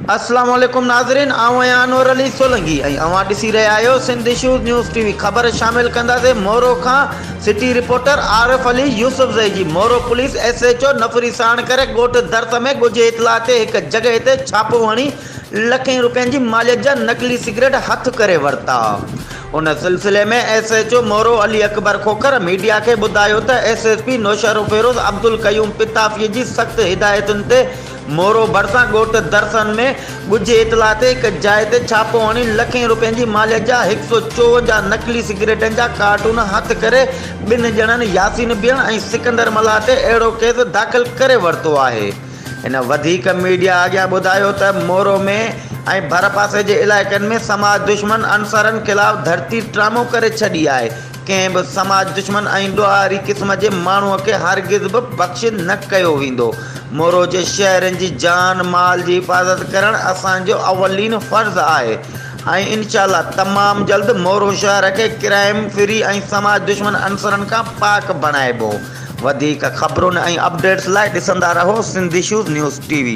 अस्सलाम वालेकुम नाज़रीन, आऊं आहियां अनवर अली सोलंकी ऐं अवां ॾिसी रहिया आहियो सिंध इशूज़ न्यूज़ टीवी। ख़बर शामिल कंदासीं मोरो खां। सिटी रिपोर्टर आरिफ अली यूसुफज़ई जी मोरो पुलिस SHO नफ़री साण करे ॻोठ दर्त में ॻुझे इतला ते हिक जॻह ते छापो हणी लखें रुपयनि जी मालियत जा नकली सिगरेट हथ करे वरिता। उन सिलसिले में SHO मोरो अली अकबर खोखर मीडिया के ॿुधायो त SSP नौशरो फेरोज़ अब्दुल क़यूम पिताफ़ी जी सख़्त हिदायतुनि ते मोरो भरिसां ॻोठ दरसन में ॻुझे इतला ते हिक जाइ ते छापो हणी लखें रुपयनि जी मालियत जा 154 नकली सिगरेटनि जा कार्टून हथ करे ॿिनि ॼणनि यासीन बियण ऐं सिकंदर मल्हा ते अहिड़ो केस दाख़िल करे वरितो आहे। इन वधीक मीडिया अॻियां ॿुधायो त मोरो में ऐं भर पासे जे इलाइक़नि में समाज दुश्मन अंसरनि ख़िलाफ़ धरती ड्रामो करे छॾी आहे। कंहिं बि समाज दुश्मन ऐं ॾोहारी क़िस्म जे माण्हूअ खे हरगिज़ बि बख़्शिश न कयो वेंदो। मोरो जे शहरनि जी जान माल जी हिफ़ाज़त करणु असांजो अवलीन फ़र्ज़ु आहे ऐं इंशाअल्लाह तमामु जल्द मोरो शहर खे क्राइम फ्री ऐं समाज दुश्मन अंसरनि खां पाक बणाइबो। वधीक ख़बरुनि ऐं अपडेट्स लाइ ॾिसंदा रहो सिंध इशूज़ न्यूज़ टीवी।